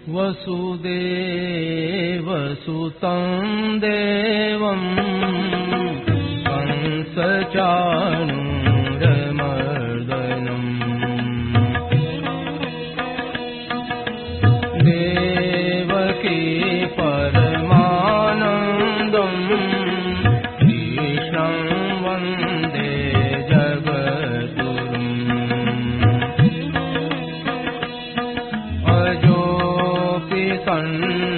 वसुदेवसुतं देवं कंसचाणूरमर्दनम् देवकी परमानन्दं कृष्णं वन्दे जगद्गुरुम् अजोऽपि सन्नव्ययात्मा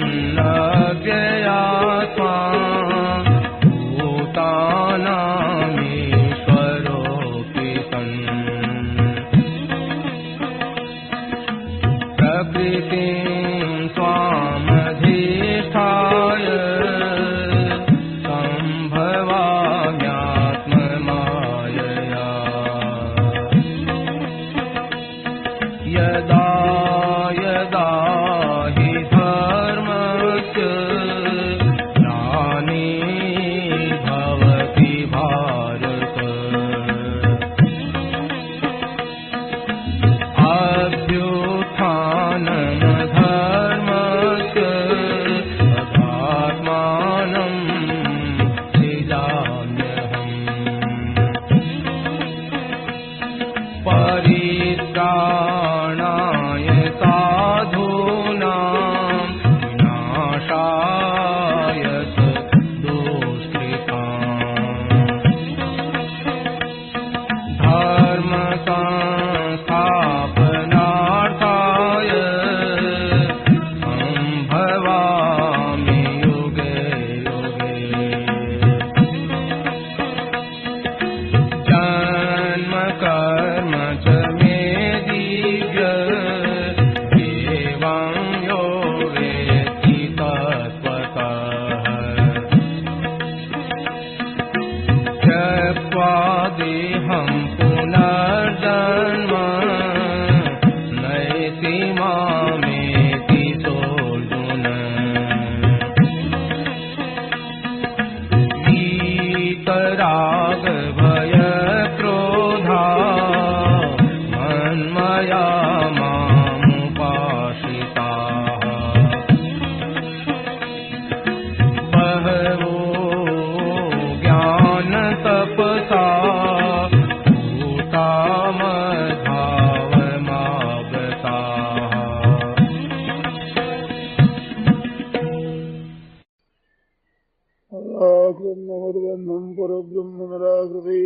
भूतानामीश्वरोऽपि सन् प्रकृतिं स्वामधिष्ठाय सम्भवाम्यात्ममायया यदा यदा हि धर्मस्य ग्लानिर्भवति भारत अभ्युत्थानमधर्मस्य तदात्मानं सृजाम्यहम् परित्राणाय साधूनां विनाशाय च दुष्कृताम् धर्म संस्थापनार्थाय सम्भवामि युगे युगे जन्म कर्म च मे दिव्य एवं यो वेत्ति तत्त्वतः त्यक्त्वा देहं पुनर्जन्म नैति मामेति सोऽर्जुन वीतरागभयक्रोधा मन्मया मामुपाश्रिताः बहवो ज्ञानतपसा भूता मद्भावमागताः ब्रह्मवर्गन्नं परब्रह्म निराकृति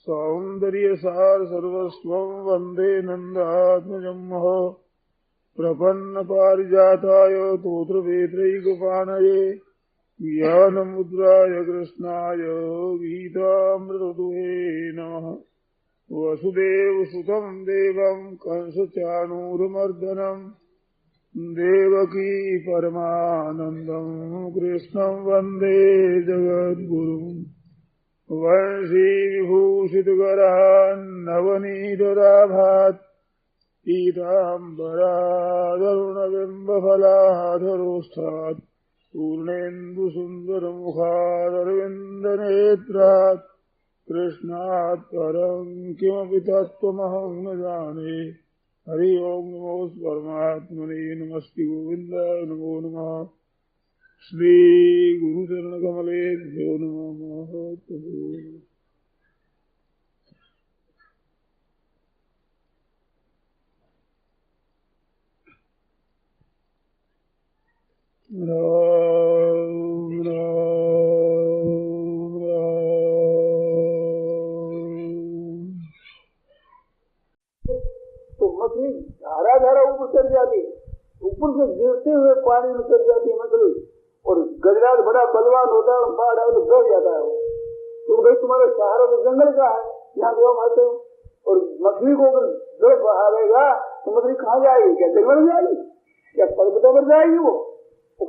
सौन्दर्यसार सर्वस्वं वन्दे नन्दात्मजं महः प्रपन्नपारिजाताय तोत्रवेत्रैकपाणये ज्ञानमुद्राय कृष्णाय गीतामृतदुहे नमः वसुदेवसुतं देवं कंसचाणूरमर्दनं देवकी परमानन्दं कृष्णं वन्दे जगद्गुरुम् वंशी विभूषितकरान् नवनीतराभात् पीताम्बरादरुणबिम्बफलाधरोष्ठात् पूर्णेन्दुसुन्दरमुखादरविन्दनेत्रात् कृष्णात् परं किमपि तत्त्वमहं न जाने हरि ओं नमो परमात्मने नमस्ते गोविन्दाय नमो नमः श्री गुरुचरणकमलेभ्यो नमः राम राम राम। तो मछली धारा धारा ऊपर चढ़ जाती, ऊपर से गिरते हुए पानी में चढ़ जाती मछली। और गजराज बड़ा बलवान होता है, बाढ़ आए तो डर जाता है वो। तो भाई तुम्हारा सहारा तो जंगल का है, यहाँ देव मारते हो। और मछली को अगर जल बहावेगा तो मछली कहाँ जाएगी? क्या जंगल में जाएगी? क्या पर्वतों पर जाएगी? वो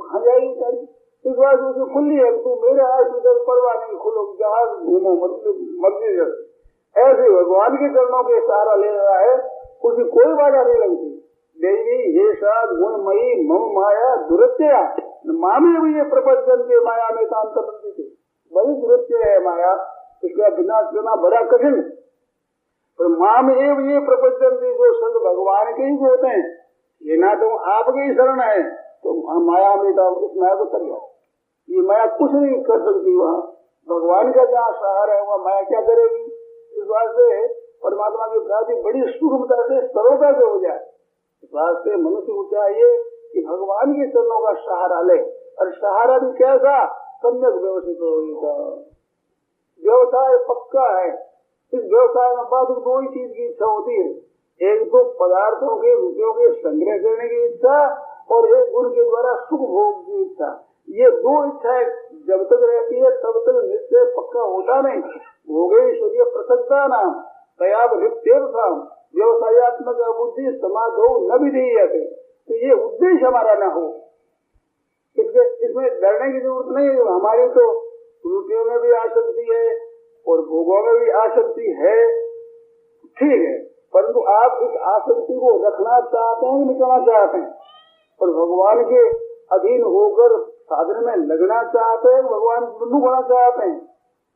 कहाँ जाएगी सारी? इस बात उसको खुली है, तू मेरे आए तो परवाह नहीं, खुलो जहाज घूमो मर्जी जल। ऐसे भगवान के चरणों के सहारा ले रहा है, उसकी कोई बाधा नहीं लगती। देवी हे साध गुणमयी मम माया दुरत्या मामे भी ये प्रपंचन के माया में तांतरती थी, बड़ी दुरत्य है माया, इसका विनाश करना बड़ा कठिन। पर माम एव ये प्रपंचन जो संत भगवान के ही होते हैं, ये ना तुम आपकी ही शरण है तो माया में तो उस माया को तर जाओ। ये माया कुछ नहीं कर सकती, वहाँ भगवान का जहाँ सहारा है वहाँ माया क्या करेगी। इस वास्ते परमात्मा की प्राप्ति बड़ी सुगमता से सरलता से हो जाए। इस वास्ते मनुष्य को चाहिए कि भगवान के चरणों का सहारा ले, और सहारा भी कैसा, सम्यक व्यवस्थित होगा। व्यवसाय पक्का है, इस व्यवसाय में बाद दो ही चीज की इच्छा होती है, एक तो पदार्थों के रुपयों के संग्रह करने की इच्छा और एक उनके द्वारा सुख भोग की इच्छा। ये दो इच्छाएं जब तक रहती है तब तक निश्चय पक्का होता नहीं। भोगेश्वरीय प्रसक्ता नाम तयाब था व्यवसायत्मक बुद्धि समाधो न विधीयते। तो ये उद्देश्य हमारा न हो, इसमें डरने की जरूरत नहीं है। हमारी तो रुपयों में भी आसक्ति है और भोगों में भी आसक्ति है, ठीक है, परंतु आप इस आसक्ति को रखना चाहते हैं, मिटाना चाहते हैं, और भगवान के अधीन होकर साधन में लगना चाहते हैं, भगवान बंधु होना चाहते हैं।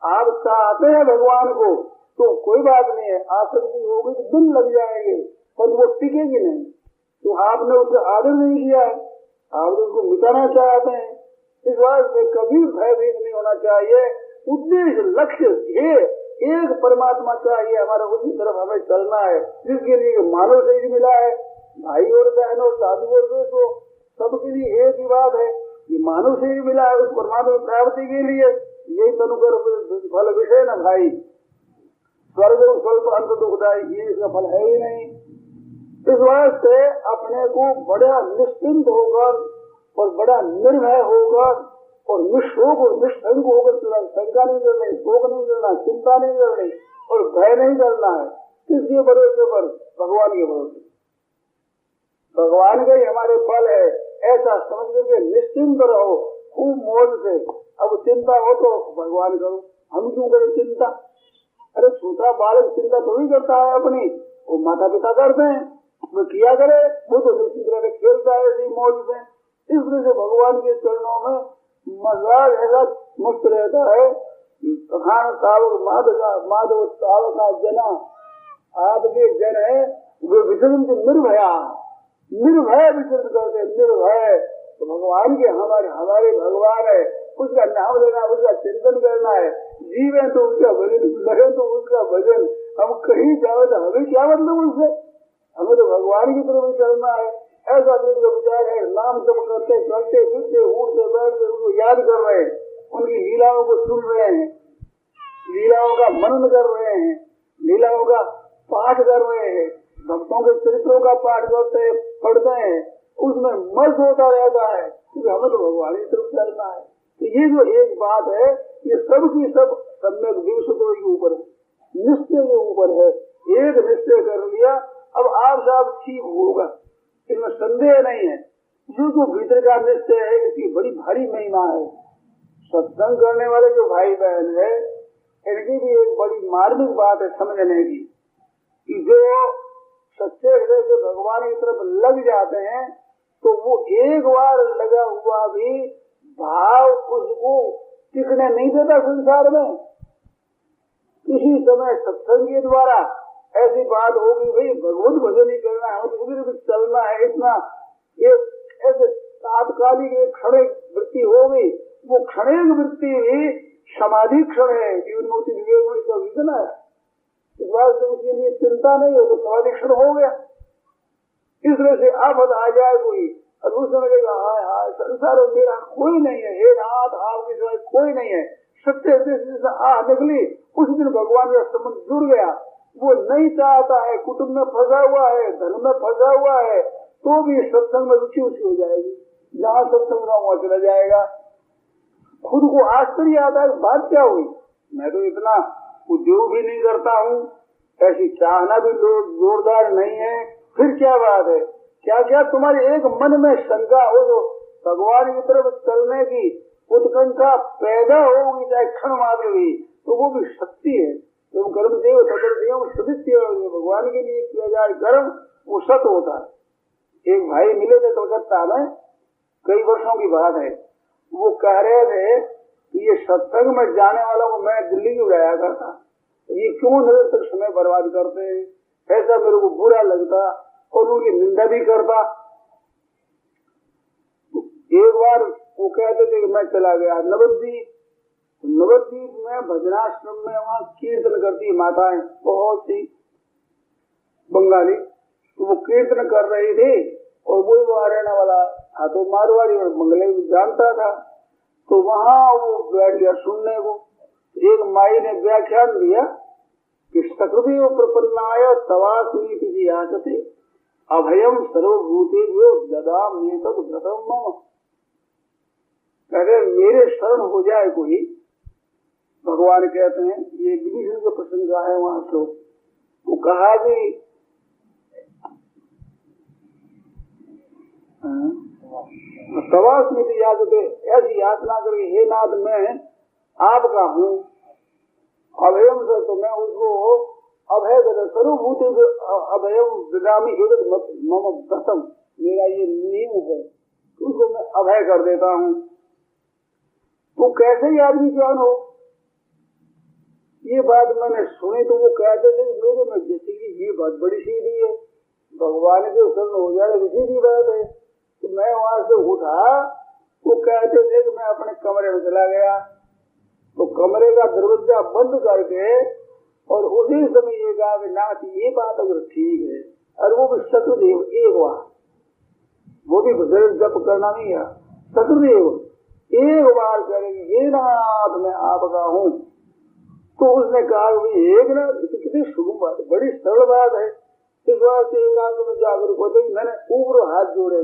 आप चाहते हैं भगवान को तो कोई बात नहीं है, आसक्ति होगी तो दिन लग जाएंगे पर वो टिकेगी नहीं। तो आपने उसका आदर नहीं किया है, आप उसको मिटाना चाहते हैं। इस बात में कभी भयभीत नहीं होना चाहिए। उद्देश्य लक्ष्य एक परमात्मा चाहिए हमारा, उसी तरफ हमें चलना है, जिसके लिए मानव शरीर मिला है। भाई और बहनों, साधु और तो सबके लिए एक ही बात है, ये मानव शरीर मिला है उस परमात्मा प्राप्ति के लिए। यही तनुकर फल विषय न भाई, स्वर्ग स्वल्प अंत दुखदायी, ये इसका फल है ही नहीं। इस वास्ते अपने को बड़ा निश्चिंत होकर और बड़ा निर्भय होकर और निशोक और निष्ठंक होकर चलना, शंका नहीं करनी, शोक नहीं करना, चिंता नहीं करनी और भय नहीं करना है। किसके भरोसे पर? भगवान के भरोसे। भगवान का ही हमारे फल है, ऐसा समझ करके निश्चिंत रहो खूब मौज से। अब चिंता हो तो भगवान करो, हम क्यों करें चिंता? अरे छोटा बालक चिंता तो ही करता है अपनी, वो माता पिता करते हैं, वो किया करे, वो तो निश्चित रहकर खेलता है ऐसी मौज से। इस वजह से भगवान के चरणों में मजाक ऐसा मस्त रहता है। खान सावक माधव सावका जना, आपके जन है वे विचरण से निर्भया, निर्भय विचरण करते, निर्भय। तो भगवान के हमारे भगवान है, उसका नाम लेना, उसका चिंतन करना है। जीवे तो उसका भजन, लगे तो उसका भजन। हम कहीं जाए तो हमें क्या मतलब उससे, हमें तो भगवान की तरफ चलना है। ऐसा दिल का विचार है, नाम जब करते चलते फिरते उठते बैठते उनको याद कर रहे हैं, उनकी लीलाओं को सुन रहे हैं, लीलाओं का मनन कर रहे हैं, लीलाओं का पाठ कर रहे हैं, भक्तों के चरित्रों का पाठ करते हैं, पढ़ते हैं, उसमें मस्त होता रहता है क्योंकि हमें तो भगवान की तरफ चलना है। तो ये जो एक बात है, ये सब की सब सम्यक विशुद्धि के ऊपर है, निश्चय के ऊपर है। एक निश्चय कर लिया, अब आप सब ठीक होगा, इसमें संदेह नहीं है। जो भीतर का निश्चय है इसकी बड़ी भारी महिमा है। सत्संग करने वाले जो भाई बहन है, इनकी भी एक बड़ी मार्मिक बात है समझने की, कि जो सच्चे हृदय से भगवान की तरफ लग जाते हैं तो वो एक बार लगा हुआ भी भाव उसको टिकने नहीं देता संसार में। किसी समय सत्संग के द्वारा ऐसी बात होगी, भाई भगवत भजन ही करना है, तो चलना है, इतना एक ऐसे तात्कालिक एक क्षणिक वृत्ति हो गई, वो क्षणिक वृत्ति ही समाधि क्षण है, जीवन मुक्ति विवेक में इसका विजन है। इस बात से उसके लिए चिंता नहीं हो तो समाधि क्षण हो गया। इस वजह से आफत आ जाए कोई और उस समय कहेगा हाय हाय संसार में मेरा कोई नहीं है, हे नाथ आपके सिवाय कोई नहीं है। सत्य हृदय से निकली, उस दिन भगवान का संबंध जुड़ गया। वो नहीं चाहता है, कुटुंब में फंसा हुआ है, धर्म में फंसा हुआ है, तो भी सत्संग में रुचि उसकी हो जाएगी। जहाँ सत्संग ना वहाँ चला जाएगा। खुद को आश्चर्य आता है, बात क्या हुई, मैं तो इतना उद्योग भी नहीं करता हूँ, ऐसी चाहना भी जोरदार नहीं है, फिर क्या बात है? क्या क्या तुम्हारे एक मन में शंका हो जो भगवान की तरफ चलने की उत्कंठा पैदा होगी, चाहे क्षण मात्र भी, तो वो भी शक्ति है। तुम कर्म देव सदर देव सदित्य भगवान के लिए किया जाए कर्म, वो सत होता है। एक भाई मिले थे कलकत्ता में, कई वर्षों की बात है, वो कह रहे थे कि ये सत्संग में जाने वालों को मैं दिल्ली ही उड़ाया करता, ये क्यों निरंतर समय बर्बाद करते हैं, ऐसा मेरे को बुरा लगता और उनकी निंदा भी करता। एक बार वो कहते थे कि मैं चला गया नवद्वीप। नवद्वीप में भजनाश्रम में वहाँ कीर्तन करती माताएं बहुत सी बंगाली, तो वो कीर्तन कर रही थी और वो वहाँ रहने वाला था तो मारवाड़ी और बंगले जानता था, तो वहाँ वो बैठ गया सुनने को। एक माई ने व्याख्यान दिया कि सकृदेव प्रपन्नाय तवास्मीति याचते अभयम सर्वभूतेभ्यो ददाम्येतद् व्रतम मम। कहते मेरे शरण हो जाए कोई, भगवान कहते हैं, ये विभीषण के प्रसंग का है वहाँ श्लोक, वो कहा कि तवास्मीति याचते, ऐसी याचना करके हे नाथ मैं आपका हूँ, अभयम से तो मैं उसको अभय सर्वभूत अभयम ददामि एतद् मम व्रतम, मेरा ये नियम है, उसको मैं अभय कर देता हूँ। तो कैसे ही आदमी ज्ञान हो, ये बात मैंने सुनी तो वो कहते थे मेरे में जैसे कि ये बात बड़ी सीधी है, भगवान के शरण हो जाए तो सीधी बात है। तो मैं वहां से उठा, वो कहते थे कि मैं अपने कमरे में चला गया, तो कमरे का दरवाजा बंद करके और उसी समय ये कहा कि नाथ ये बात अगर ठीक है, और वो भी सतदेव एक बार, वो भी भजन जप करना नहीं है, सतदेव एक बार करेंगे हे नाथ मैं आपका हूँ। तो उसने कहा एक ना कितनी शुभ बात, बड़ी सरल बात है, इस बात से एकांत में जागरूक होते ही मैंने ऊपर हाथ जोड़े,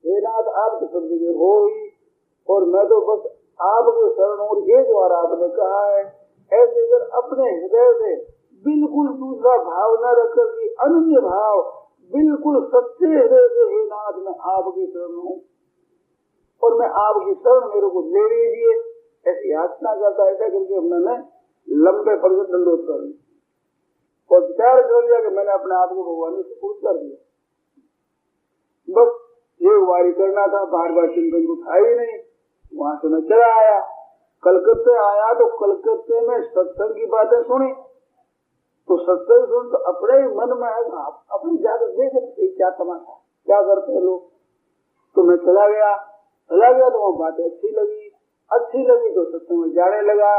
हे नाथ आप तो सब जगह हो ही, और मैं तो बस आपके शरण और ये द्वारा आपने कहा है, ऐसे अगर अपने हृदय से बिल्कुल दूसरा भाव न रखकर की अनन्य भाव बिल्कुल सच्चे हृदय से हे नाथ मैं आपके शरण हूँ और मैं आपकी शरण मेरे को ले लीजिए, ऐसी याचना करता ऐसा करके मैंने लंबे पर्वत दंडोत कर ली और विचार कर लिया कि मैंने अपने आप को भगवान से पूछ कर दिया। बस एक बारी करना था, बार बार चिंतन तो था ही नहीं। वहां से मैं चला आया, कलकत्ते आया तो कलकत्ते में सत्संग की बातें सुनी, तो सत्संग सुन तो अपने मन में है अपनी जाकर देख सकते क्या तमाशा क्या करते हैं लोग। तो मैं चला गया तो वो बातें अच्छी लगी तो सत्संग में जाने लगा।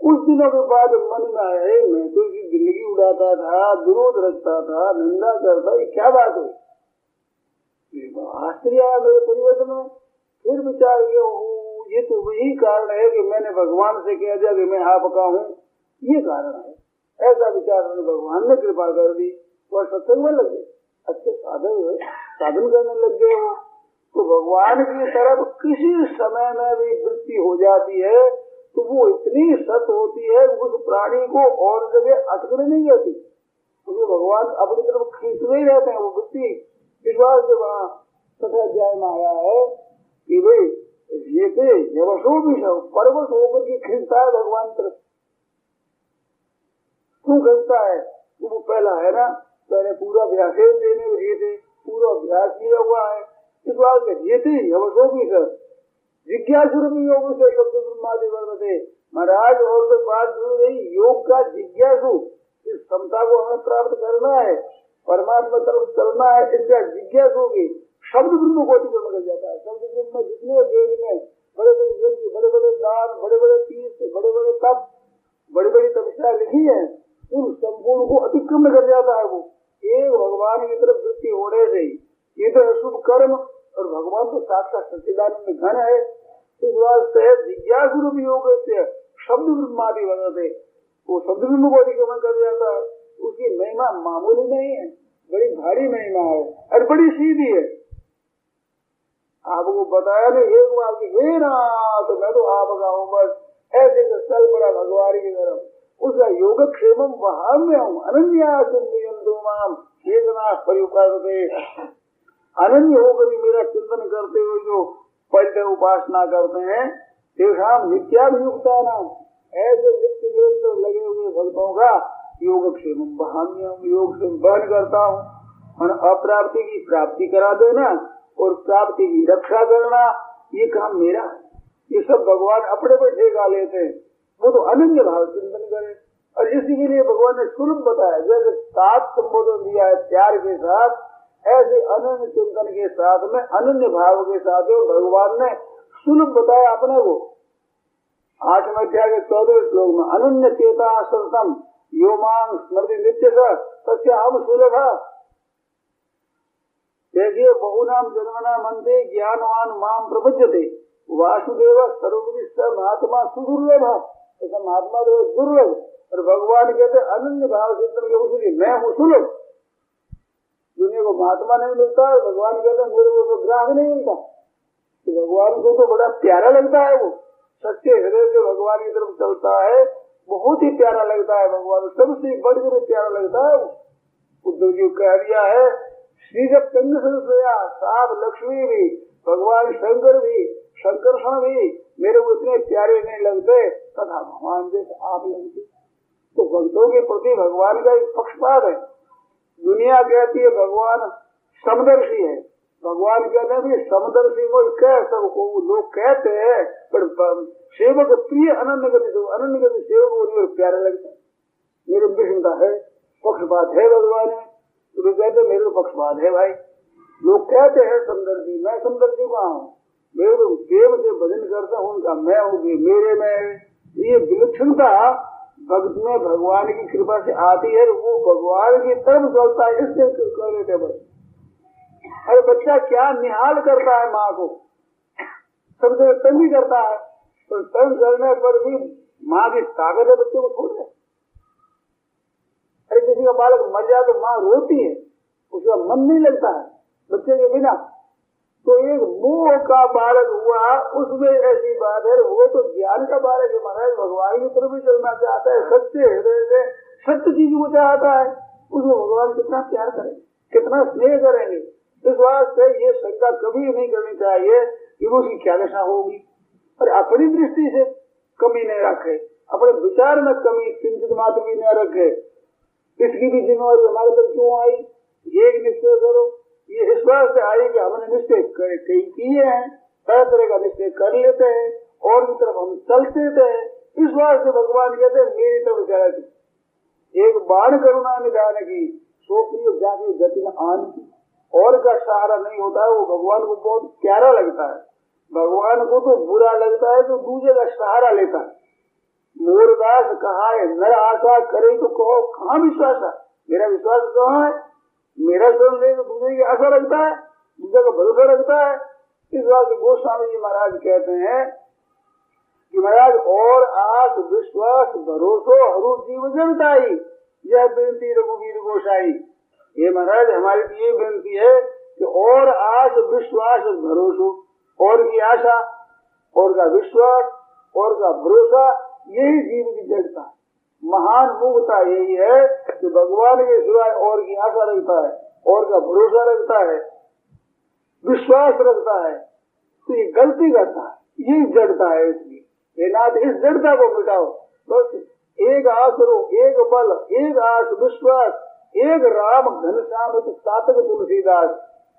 कुछ दिनों के बाद मन में आया मैं तो इसकी जिंदगी उड़ाता था, विरोध रखता था, निंदा करता, ये क्या बात है, आश्चर्य आया मेरे परिवर्तन में। फिर विचार किया ये तो वही कारण है कि मैंने भगवान से कह दिया कि मैं आपका हूँ, ये कारण है। ऐसा विचार भगवान ने कृपा कर दी और सत्संग में लग गए, अच्छे साधन करने लग गए वो। तो भगवान की तरफ किसी समय में भी वृत्ति हो जाती है तो वो इतनी सत होती है उस प्राणी को और जगह अटकने नहीं जाती, क्योंकि भगवान अपनी तरफ खींचते ही रहते हैं। वो वृत्ति विश्वास से वहाँ तथा अध्याय में आया है कि भाई ये यवशो भी परवश होकर के खींचता है भगवान तरफ। क्यों खींचता है? वो पहला है ना, पहले पूरा अभ्यास देने ये थे, पूरा अभ्यास किया हुआ है। इस बात में ये थे यवशो भी जिज्ञासु योग से शब्द ब्रह्मादि वर्तते। महाराज और तो बात जुड़ गई योग का जिज्ञासु, इस क्षमता को हमें प्राप्त करना है, परमात्मा तरफ चलना है, इसका जिज्ञासु की शब्द ब्रह्म को अतिक्रमण कर जाता है। शब्द ब्रह्म में जितने वेद में बड़े बड़े यज्ञ, बड़े बड़े दान, बड़े बड़े तीर्थ, बड़े बड़े तप, बड़ी बड़ी तपस्या लिखी है, उन संपूर्ण को अतिक्रमण कर जाता है। वो एक भगवान की तरफ वृत्ति होने से ये तो शुभ कर्म, और भगवान तो साक्षात सच्चिदानंद घन है। इस वास्ते जिज्ञासु योग से शब्द ब्रह्मादि वर्तते, वो शब्द ब्रह्म को अतिक्रमण कर जाता है। उसकी महिमा मामूली नहीं है, बड़ी भारी महिमा है और बड़ी सीधी है। आपको बताया नहीं एक बार की हे नाथ मैं तो आपका हूँ, बस ऐसे चल पड़ा भगवान की तरफ। उसका योगक्षेम वहां में हूँ, अनन्या चिंतयन्तु माम ये जना परिउपासते, अनन्य होकर भी मेरा चिंतन करते हुए जो परिचय उपासना करते हैं, तेषाम नित्याभियुक्ता नाम, ऐसे नित्य निरंतर लगे हुए भक्तों का योगक्षेम बहाम्यम, योगक्षेम बहन करता हूँ। और अप्राप्ति की प्राप्ति करा देना और प्राप्ति की रक्षा करना, ये काम मेरा है। ये सब भगवान अपने पे ठेका लेते हैं, वो तो अनन्य भाव चिंतन करे। और इसी के लिए भगवान ने सुलभ बताया, जैसे 7 संबोधन दिया है प्यार के साथ, ऐसे अनन्य चिंतन के साथ में अनन्य भाव के साथ भगवान ने सुलभ बताया अपने को। 8वें अध्याय के 14वें श्लोक में अनन्य चेता सततम यो मां स्मृति नित्य सत्य हम सुलभ। देखिए बहुनाम जन्मना मनते ज्ञानवान माम प्रपद्यते वासुदेव सर्वविदिष्ट महात्मा सुदुर्लभ। ऐसा महात्मा तो दुर्लभ और भगवान कहते अनन्य भाव चिंतन के उसलिए मैं हूँ सुलभ। दुनिया को महात्मा नहीं मिलता है, भगवान कहते मेरे को तो ग्राहक नहीं मिलता। तो भगवान को तो बड़ा प्यारा लगता है, वो सच्चे हृदय से भगवान की तरफ चलता है, बहुत ही प्यारा लगता है भगवान, सबसे बढ़कर प्यारा लगता है। उद्धव जी कह दिया है श्री जब चंद्र संशया साफ लक्ष्मी भी भगवान शंकर भी शंकरषण भी मेरे को इतने प्यारे नहीं लगते तथा भगवान जैसे आप लगते। तो भक्तों के प्रति भगवान का एक पक्षपात है। दुनिया कहती है भगवान समदर्शी है, भगवान कहते हैं समदर्शी को कह सबको लोग कहते हैं, पर सेवक प्रिय अनन्य गति सेवक को प्यारा लगता है। मेरे विषमता है, पक्षपात है भगवान है, तो कहते मेरे को पक्षपात है भाई। लोग कहते हैं समदर्शी, मैं समदर्शी कहाँ हूँ? मेरे को देव से भजन करते हैं उनका मैं हूँ मेरे में। ये विलक्षणता भक्त में भगवान की कृपा से आती है, वो भगवान की तरफ चलता है, इससे कर लेते बस। अरे बच्चा क्या निहाल करता है माँ को, सबसे तंग करता है, तो तंग करने पर भी माँ की ताकत है बच्चे को छोड़ दे। अरे किसी का बालक मर जाए तो माँ रोती है, उसका मन नहीं लगता है बच्चे के बिना। तो एक मोह का बालक हुआ, उसमें ऐसी बात है, वो तो ज्ञान का बालक है महाराज, भगवान की तरफ भी चलना चाहता है, सच्चे हृदय से सत्य चीज को चाहता है, उसको भगवान कितना प्यार करेंगे, कितना स्नेह करेंगे। इस वास्ते ये शंका कभी नहीं करनी चाहिए कि उसकी क्या दशा होगी। और अपनी दृष्टि से कमी नहीं रखे, अपने विचार में कमी किंचित मात्र भी न रखे। इसकी भी जिम्मेवारी हमारे तक क्यों आई? एक निश्चय करो, ये इस बात से आई कि हमने निश्चय कई किए हैं, तरह तरह का निश्चय कर लेते हैं और की तरफ हम चलते थे। इस बात से भगवान कहते हैं मेरी तरफ जाए एक बाण करुणा निधान की सोप्रिय जाके गति न आन की। और का सहारा नहीं होता है, वो भगवान को बहुत प्यारा लगता है। भगवान को तो बुरा लगता है तो दूसरे का सहारा लेता है। मोरदास कहा है नर आशा करे तो कहो कहाँ विश्वास है, मेरा विश्वास कहाँ है? मेरा शरण ले तो दूसरे की आशा रखता है, दूसरे का भरोसा रखता है। इस बात से गोस्वामी जी महाराज कहते हैं कि महाराज और आस विश्वास भरोसो हरु जीव जनताई यह बेनती रघुवीर गोसाई। ये महाराज हमारी ये बेनती है कि और आस विश्वास भरोसो, और की आशा और का विश्वास और का भरोसा, यही जीव की जड़ता है। महान मूर्खता यही है कि भगवान के सिवाय और की आशा रखता है, और का भरोसा रखता है, विश्वास रखता है, तो ये गलती करता है, यही जड़ता है इसकी। नाथ इस जड़ता को मिटाओ, बस एक आसरो, एक बल, एक आस विश्वास, एक राम घनश्याम सातक तुलसीदास,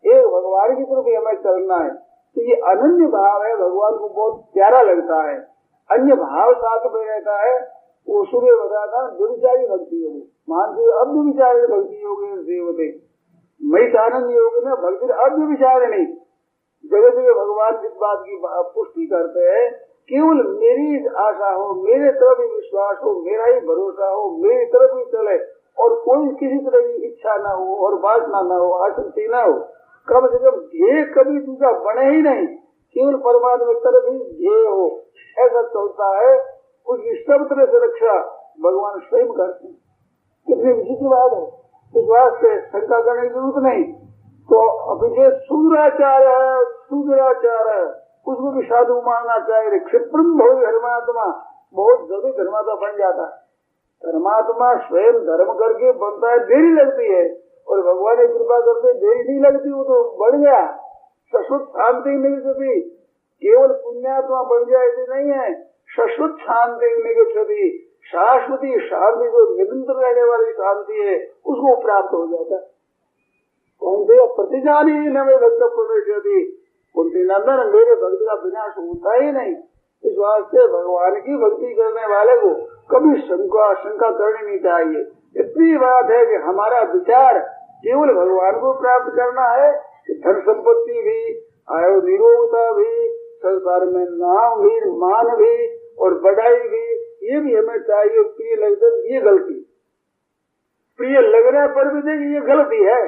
एक भगवान की तरफ हमें चलना है। तो ये अनन्य भाव है, भगवान को बहुत प्यारा लगता है। अन्य भाव साथ में रहता है, वो सूर्य बताता व्यभिचारी भक्ति योग, मानसिक अव्यभिचारी भक्ति योग देवते महिषानंद योग में भक्ति अव्यभिचारिणी। जगह जगह भगवान इस बात की पुष्टि करते हैं, केवल मेरी आशा हो, मेरे तरफ ही विश्वास हो, मेरा ही भरोसा हो, मेरी तरफ ही चले, और कोई किसी तरह की इच्छा न हो और वासना न हो, आसक्ति न हो। कम से कम ध्येय कभी दूसरा बने ही नहीं, केवल परमात्मा तरफ ही ध्येय हो, ऐसा चलता है। उसकी सब तरह से रक्षा भगवान स्वयं करते हैं। कितनी विचित्र बात है, इस बात से शंका करने की जरूरत नहीं। तो अभिषेक शूद्राचार है, शूद्राचार है, उसको भी साधु मानना चाहिए। क्षिप्रम भव धर्मात्मा, बहुत जल्दी धर्मात्मा बन जाता है। धर्मात्मा स्वयं धर्म करके बनता है, देरी लगती है, और भगवान की कृपा करते देरी नहीं लगती, वो तो बढ़ गया। शाश्वत शांति नहीं सकती, केवल पुण्यात्मा बन जाए ऐसे नहीं है। शाश्वत शांति निगच्छति, शाश्वती शांति जो निरंतर रहने वाली शांति है, उसको प्राप्त हो जाता है। कौन से प्रतिजानी नवे भक्त प्रवेशति, कुंती नंदन मेरे भक्त का विनाश होता ही नहीं। इस वास्ते भगवान की भक्ति करने वाले को कभी शंका करनी नहीं चाहिए। इतनी बात है कि हमारा विचार केवल भगवान को प्राप्त करना है कि धन संपत्ति भी, आयु निरोगता भी, संसार में नाम भी, मान भी और बढ़ाई भी, ये भी हमें चाहिए। प्रिय लगता ये गलती, प्रिय लगने पर भी देखिए ये गलती है,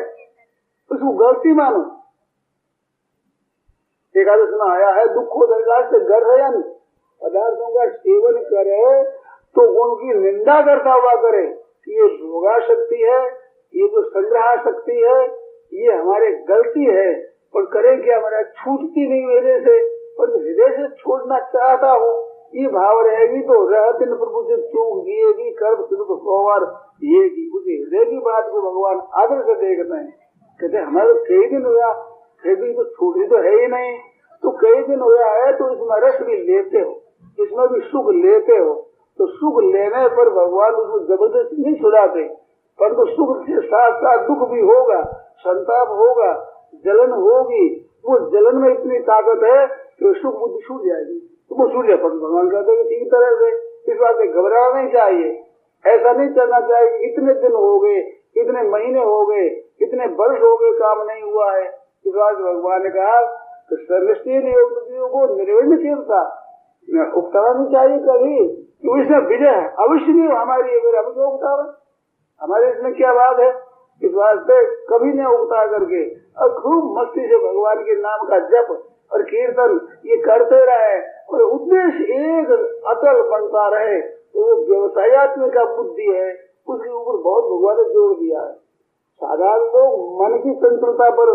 उसको गलती मानो। एकादश में आया है दुखों दरगाह से घर है, यानी पदार्थों का सेवन करे तो उनकी निंदा करता हुआ करे कि ये भोगा शक्ति है, ये जो संग्रह शक्ति है, ये हमारे गलती है। और करे क्या, हमारा छूटती नहीं मेरे से, पर हृदय से छोड़ना चाहता हूँ, ये भाव रहेगी तो रहत इन प्रभु से चूक जिएगी, कर्म सिद्ध सोवार जिएगी। उसी हृदय की बात को भगवान आदर से देखते हैं। कहते हमारे तो कई दिन हुआ, फिर भी तो छूटी तो है ही नहीं, तो कई दिन हुआ है तो इसमें रस भी लेते हो, इसमें भी सुख लेते हो, तो सुख लेने पर भगवान उसको जबरदस्ती नहीं छुड़ाते, परंतु सुख के साथ साथ दुख भी होगा, संताप होगा, जलन होगी। वो जलन में इतनी ताकत है कि सुख बुद्धि छूट जाएगी, तो वो छूट जाए। भगवान कहते हैं ठीक तरह से इस बात से घबराना नहीं चाहिए, ऐसा नहीं करना चाहिए। इतने दिन हो गए, इतने महीने हो गए, इतने वर्ष हो गए, काम नहीं हुआ है। इस बात भगवान ने कहा कि सर्वनिष्ठीय को निर्विण्णशीलता उकताना नहीं चाहिए कभी, तो इसमें विजय है अवश्य नहीं हमारी, अगर हम जो उकतावे हमारे इसमें क्या बात है। इस वास्ते कभी नहीं उगता करके और खूब मस्ती से भगवान के नाम का जप और कीर्तन ये करते रहे और उद्देश्य एक अटल बनता रहे। तो वो व्यवसायत्मक बुद्धि है, उसके ऊपर बहुत भगवान ने जोर दिया है। साधारण लोग मन की चंचलता पर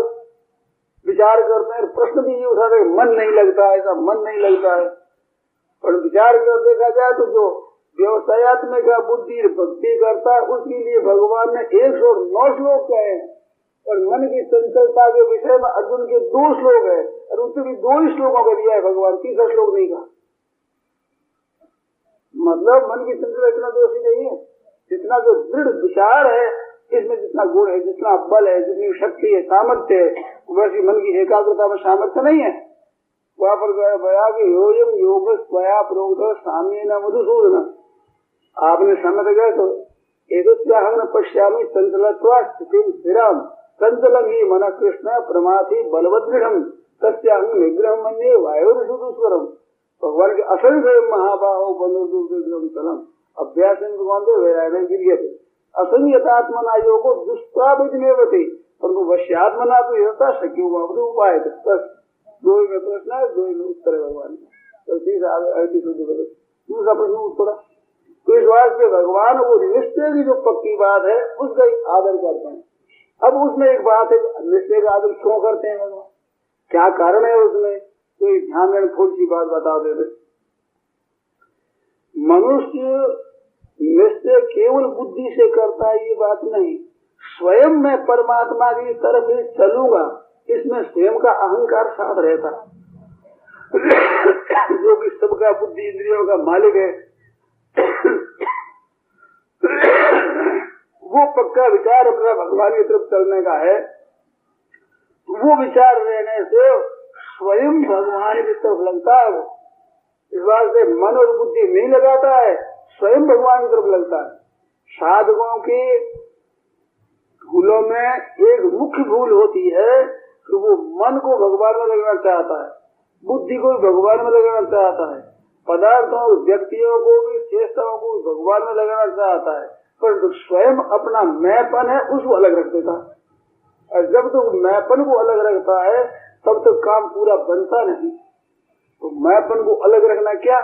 विचार करते हैं, प्रश्न भी ये उठाते हैं मन नहीं लगता है, ऐसा मन नहीं लगता है। पर विचार कर देखा जाए तो जो व्यवसायत्मक बुद्धि भक्ति करता है उसके लिए भगवान ने 109 श्लोक कहे हैं, और मन की चंचलता के विषय में अर्जुन के 2 श्लोक है, और उससे भी 2 ही श्लोकों का दिया है भगवान, तीसरा श्लोक नहीं कहा। मतलब मन की चंचलता इतना दोषी नहीं है, जितना जो दृढ़ विचार है इसमें जितना गुण है, जितना बल है, जितनी शक्ति है, सामर्थ्य है, वैसी मन की एकाग्रता में सामर्थ्य नहीं है। वहां पर गया कि योयम योग स्वया प्रोक्त साम्य न मधुसूदन, आपने समझ गए तो एदस्याहं पश्यामि चंचलत्वा स्थितिं स्थिराम चंचलम ही मन कृष्ण प्रमाथि बलवदृढ़ तस्याहं निग्रहं मन्ये वायुर्षुदुस्वरम। भगवान के असंख्य महाबाहो बंधुर्दुर्गम अभ्यास वैराग्य गिरियते असंयतात्मना योगो दुष्प्राविधिमेवते परंतु वश्यात्मना तो यथा शक्यो बाबू उपाय। बस 2 में प्रश्न है, 2 में उत्तर है भगवान का। तो दूसरा प्रश्न उत्तर। तो इस वास्ते भगवान वो निश्चय की जो पक्की बात है उसका आदर करते हैं। अब उसमें एक बात है, निश्चय का आदर क्यों करते हैं भगवान, क्या कारण है उसमें, तो ध्यान में थोड़ी सी बात बता देते। मनुष्य निश्चय केवल बुद्धि से करता है ये बात नहीं, स्वयं मैं परमात्मा की तरफ ही चलूंगा, इसमें स्वयं का अहंकार साथ रहता जो कि सबका बुद्धि इंद्रियों का मालिक है। वो पक्का विचार अपना भगवान की तरफ चलने का है, वो विचार रहने से स्वयं भगवान की तरफ लगता है। वो इस बात से मन और बुद्धि नहीं लगाता है, स्वयं भगवान की तरफ लगता है। साधकों की भूलों में एक मुख्य भूल होती है कि वो मन को भगवान में लगाना चाहता है, बुद्धि को भी भगवान में लगाना चाहता है, पदार्थों व्यक्तियों को भी चेष्टाओं को भी भगवान में लगाना चाहता है, पर तो स्वयं अपना मैंपन है उसको अलग रख देता है। और जब तक मैंपन को अलग रखता है तब तक काम पूरा बनता नहीं। तो मैंपन को अलग रखना क्या,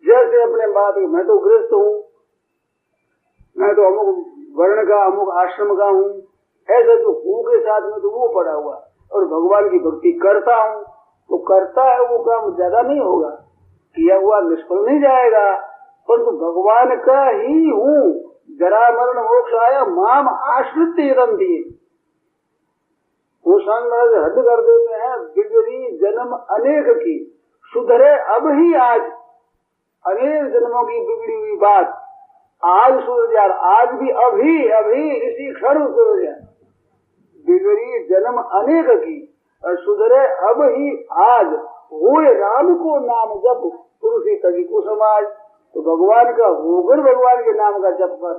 जैसे अपने बात मैं तो गृहस्थ हूँ, मैं तो अमुक वर्ण का अमुक आश्रम का हूँ, ऐसा जो हूँ के साथ में तो वो पड़ा हुआ, और भगवान की भक्ति करता हूँ तो करता है वो काम ज्यादा नहीं होगा, किया हुआ निष्फल नहीं जाएगा, परंतु भगवान का ही हूँ। जरा मरण मोक्ष आया माम आश्रित रंधी, वो संग हद कर देते हैं, बिगड़ी जन्म अनेक की सुधरे अब ही आज, अनेक जन्मों की बिगड़ी हुई बात आज सुधर जा, आज भी अभी अभी इसी क्षण सुधर जाए। बिगड़ी जन्म अनेक की और सुधरे अब ही आज, हुए राम को नाम जप पुरुषी तभी कुसुमाज। तो भगवान का होकर भगवान के नाम का जप कर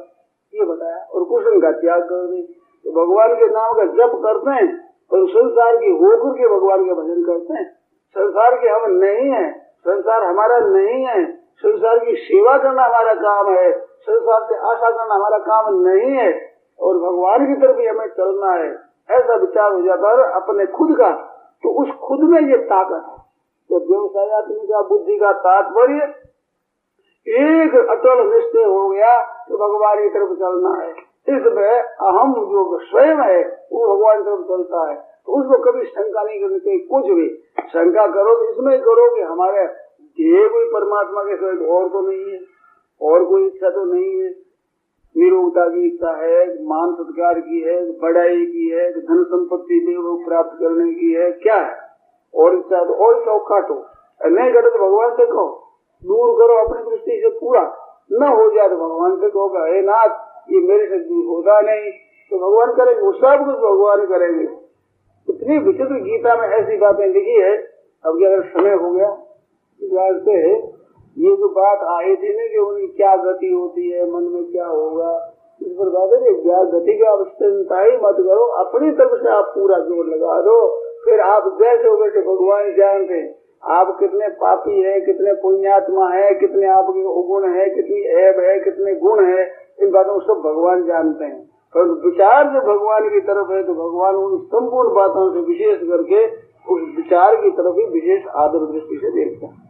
ये बताया, और कुसुम का त्याग कर दे। तो भगवान के नाम का जप करते हैं, पर संसार की होकर के भगवान का भजन करते हैं। संसार के हम नहीं है, संसार हमारा नहीं है, संसार की सेवा करना हमारा काम है, संसार से आशा करना हमारा काम नहीं है, और भगवान की तरफ ही हमें चलना है। ऐसा विचार हो जाता है अपने खुद का, तो उस खुद में ये ताकत है। तो व्यवसायत्मिका बुद्धि का तात्पर्य एक अटल निश्चय हो गया तो भगवान की तरफ चलना है। इसमें अहम जो स्वयं है वो भगवान की तरफ चलता है, तो उसको कभी शंका नहीं करनी चाहिए। कुछ भी शंका करो तो इसमें करो कि हमारे ध्येय कोई परमात्मा के साथ और तो नहीं है, और कोई इच्छा तो नहीं है, निरोगता की इच्छा है, मान सत्कार की है, बढ़ाई की है, धन संपत्ति प्राप्त करने की है, क्या है और इच्छा? तो और इच्छा काटो, नहीं कटो तो भगवान से कहो, दूर करो अपनी दृष्टि से, पूरा न हो जाए तो भगवान से कहो हे नाथ ये मेरे से दूर होता नहीं, तो भगवान करेंगे, वो सब कुछ भगवान करेंगे। इतनी विचित्र गीता में ऐसी बातें लिखी है। अब अगर समय हो गया इस बात से ये जो बात आई थी ना कि उनकी क्या गति होती है, मन में क्या होगा, इस पर बात है क्या गति का आप चिंता ही मत करो, अपनी तरफ से आप पूरा जोर लगा दो, फिर आप जैसे हो वैसे भगवान जानते हैं। आप कितने पापी है, कितने पुण्यात्मा है, कितने आपके गुण है, कितनी ऐब है, कितने गुण है, इन बातों को सब भगवान जानते हैं। पर विचार जो भगवान की तरफ है तो भगवान उन संपूर्ण बातों से विशेष करके उस विचार की तरफ ही विशेष आदर दृष्टि से देखते हैं।